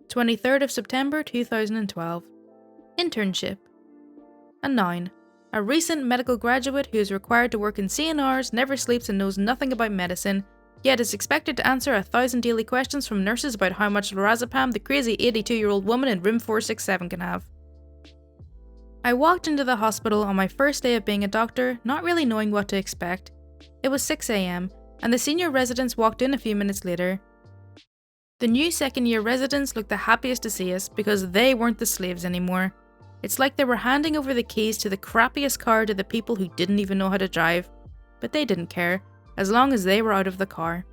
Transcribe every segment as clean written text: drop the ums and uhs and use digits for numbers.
23rd of September 2012. Internship. A 9. A recent medical graduate who is required to work insane hours, never sleeps and knows nothing about medicine, yet is expected to answer 1,000 daily questions from nurses about how much lorazepam the crazy 82-year-old woman in room 467 can have. I walked into the hospital on my first day of being a doctor, not really knowing what to expect. It was 6 AM, and the senior residents walked in a few minutes later. The new second-year residents looked the happiest to see us because they weren't the slaves anymore. It's like they were handing over the keys to the crappiest car to the people who didn't even know how to drive. But they didn't care, as long as they were out of the car.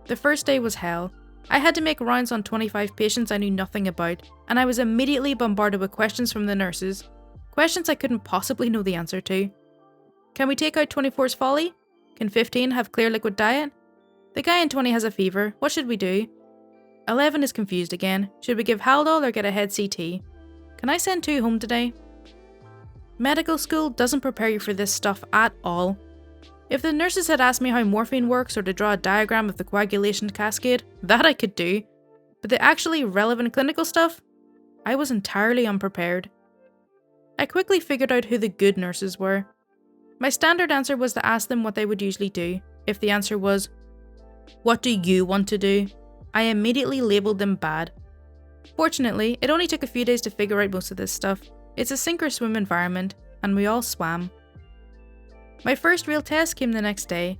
The first day was hell. I had to make rounds on 25 patients I knew nothing about, and I was immediately bombarded with questions from the nurses. Questions I couldn't possibly know the answer to. Can we take out 24's folly? Can 15 have clear liquid diet? The guy in 20 has a fever, what should we do? 11 is confused again. Should we give Haldol or get a head CT? Can I send 2 home today? Medical school doesn't prepare you for this stuff at all. If the nurses had asked me how morphine works or to draw a diagram of the coagulation cascade, that I could do. But the actually relevant clinical stuff? I was entirely unprepared. I quickly figured out who the good nurses were. My standard answer was to ask them what they would usually do. If the answer was, "What do you want to do?" I immediately labelled them bad. Fortunately, it only took a few days to figure out most of this stuff. It's a sink or swim environment, and we all swam. My first real test came the next day.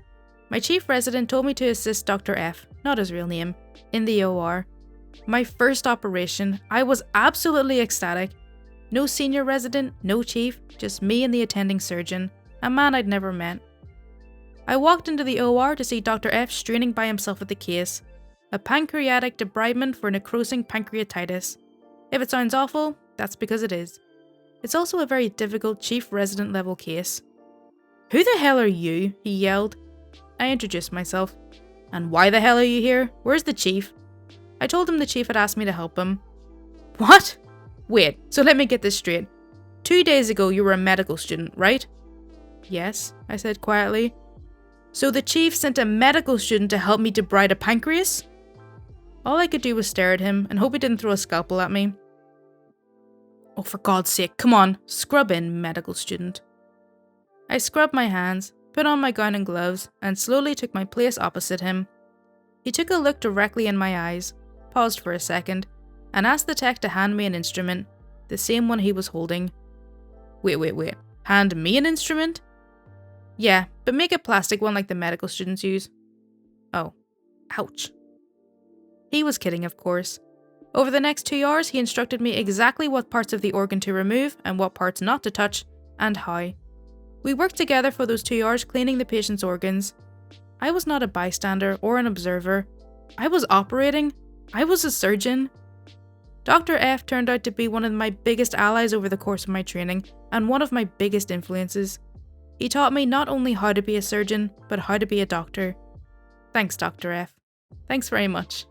My chief resident told me to assist Dr. F, not his real name, in the OR. My first operation, I was absolutely ecstatic. No senior resident, no chief, just me and the attending surgeon, a man I'd never met. I walked into the OR to see Dr. F straining by himself at the case. A pancreatic debridement for necrosing pancreatitis. If it sounds awful, that's because it is. It's also a very difficult chief resident level case. "Who the hell are you?" he yelled. I introduced myself. "And why the hell are you here? Where's the chief?" I told him the chief had asked me to help him. "What? Wait, so let me get this straight. 2 days ago you were a medical student, right?" "Yes," I said quietly. "So the chief sent a medical student to help me debride a pancreas?" All I could do was stare at him and hope he didn't throw a scalpel at me. "Oh, for God's sake, come on, scrub in, medical student." I scrubbed my hands, put on my gown and gloves, and slowly took my place opposite him. He took a look directly in my eyes, paused for a second, and asked the tech to hand me an instrument, the same one he was holding. Wait, hand me an instrument? "Yeah, but make a plastic one like the medical students use." Oh, ouch. He was kidding, of course. Over the next 2 hours, he instructed me exactly what parts of the organ to remove and what parts not to touch, and how. We worked together for those 2 hours cleaning the patient's organs. I was not a bystander or an observer. I was operating. I was a surgeon. Dr. F turned out to be one of my biggest allies over the course of my training, and one of my biggest influences. He taught me not only how to be a surgeon, but how to be a doctor. Thanks, Dr. F. Thanks very much.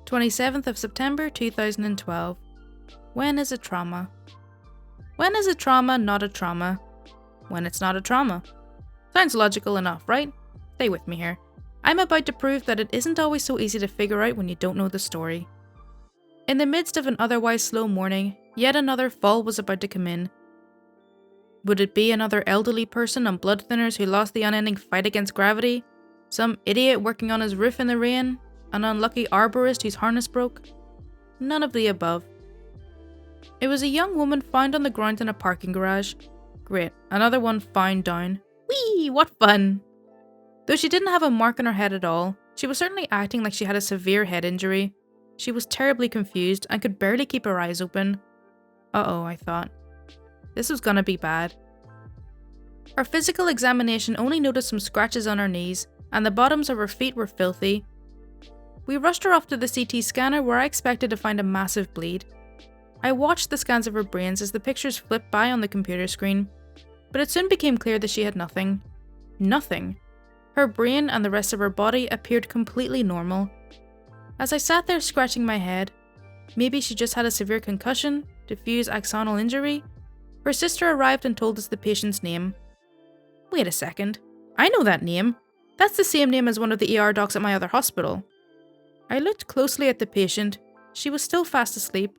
27th of September 2012. When is a trauma? When is a trauma not a trauma? When it's not a trauma. Sounds logical enough, right? Stay with me here. I'm about to prove that it isn't always so easy to figure out when you don't know the story. In the midst of an otherwise slow morning, yet another fall was about to come in. Would it be another elderly person on blood thinners who lost the unending fight against gravity? Some idiot working on his roof in the rain? An unlucky arborist whose harness broke? None of the above. It was a young woman found on the ground in a parking garage. Great, another one found down. Whee, what fun! Though she didn't have a mark on her head at all, she was certainly acting like she had a severe head injury. She was terribly confused and could barely keep her eyes open. Uh-oh, I thought. This was gonna be bad. Our physical examination only noticed some scratches on her knees, and the bottoms of her feet were filthy. We rushed her off to the CT scanner where I expected to find a massive bleed. I watched the scans of her brains as the pictures flipped by on the computer screen, but it soon became clear that she had nothing. Nothing. Her brain and the rest of her body appeared completely normal. As I sat there scratching my head, maybe she just had a severe concussion, diffuse axonal injury, her sister arrived and told us the patient's name. Wait a second, I know that name. That's the same name as one of the ER docs at my other hospital. I looked closely at the patient. She was still fast asleep.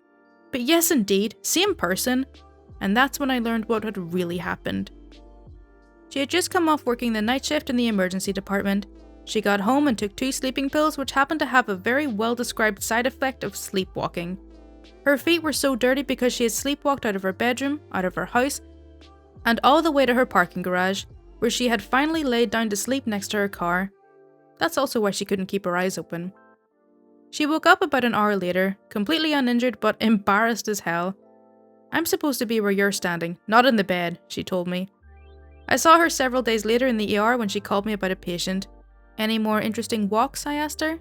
But yes, indeed, same person. And that's when I learned what had really happened. She had just come off working the night shift in the emergency department. She got home and took 2 sleeping pills, which happened to have a very well-described side effect of sleepwalking. Her feet were so dirty because she had sleepwalked out of her bedroom, out of her house, and all the way to her parking garage, where she had finally laid down to sleep next to her car. That's also why she couldn't keep her eyes open. She woke up about an hour later, completely uninjured but embarrassed as hell. "I'm supposed to be where you're standing, not in the bed," she told me. I saw her several days later in the ER when she called me about a patient. "Any more interesting walks?" I asked her.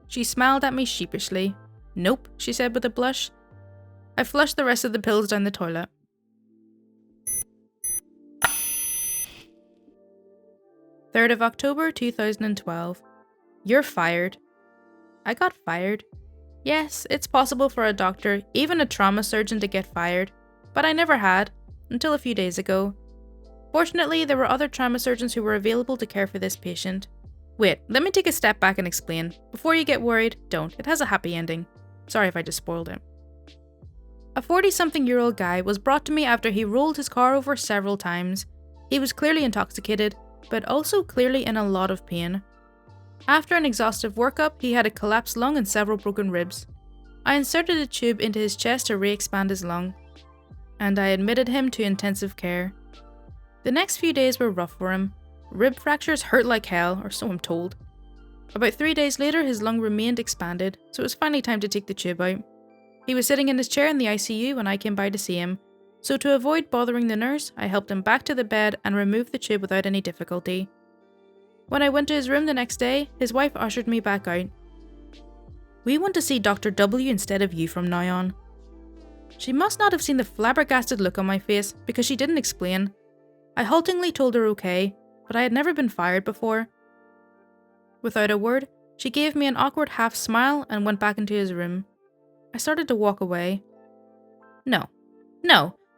She smiled at me sheepishly. "Nope," she said with a blush. I flushed the rest of the pills down the toilet. 3rd of October 2012. You're fired. I got fired. Yes, it's possible for a doctor, even a trauma surgeon, to get fired, but I never had, until a few days ago. Fortunately, there were other trauma surgeons who were available to care for this patient. Wait, let me take a step back and explain. Before you get worried, don't. It has a happy ending. Sorry if I just spoiled it. A 40-something-year-old guy was brought to me after he rolled his car over several times. He was clearly intoxicated, but also clearly in a lot of pain. After an exhaustive workup, he had a collapsed lung and several broken ribs. I inserted a tube into his chest to re-expand his lung, and I admitted him to intensive care. The next few days were rough for him. Rib fractures hurt like hell, or so I'm told. About 3 days later, his lung remained expanded, so it was finally time to take the tube out. He was sitting in his chair in the ICU when I came by to see him, so to avoid bothering the nurse, I helped him back to the bed and removed the tube without any difficulty. When I went to his room the next day, his wife ushered me back out. "We want to see Dr. W instead of you from now on." She must not have seen the flabbergasted look on my face because she didn't explain. I haltingly told her okay, but I had never been fired before. Without a word, she gave me an awkward half smile and went back into his room. I started to walk away. No,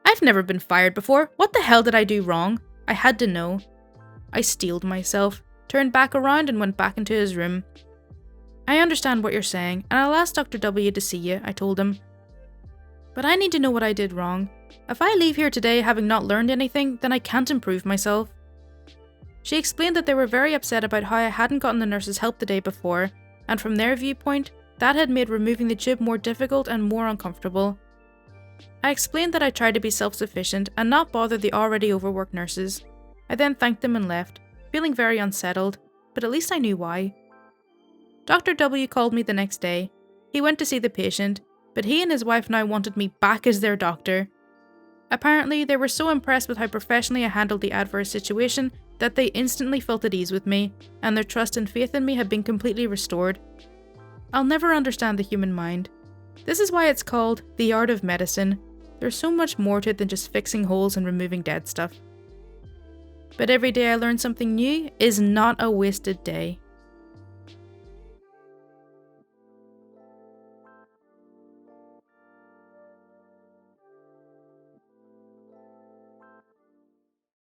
I've never been fired before. What the hell did I do wrong? I had to know. I steeled myself, turned back around and went back into his room. "I understand what you're saying, and I'll ask Dr. W to see you," I told him. "But I need to know what I did wrong. If I leave here today having not learned anything, then I can't improve myself." She explained that they were very upset about how I hadn't gotten the nurse's help the day before, and from their viewpoint, that had made removing the tube more difficult and more uncomfortable. I explained that I tried to be self-sufficient and not bother the already overworked nurses. I then thanked them and left, feeling very unsettled, but at least I knew why. Dr. W called me the next day. He went to see the patient, but he and his wife now wanted me back as their doctor. Apparently, they were so impressed with how professionally I handled the adverse situation that they instantly felt at ease with me, and their trust and faith in me had been completely restored. I'll never understand the human mind. This is why it's called the art of medicine. There's so much more to it than just fixing holes and removing dead stuff. But every day I learn something new is not a wasted day.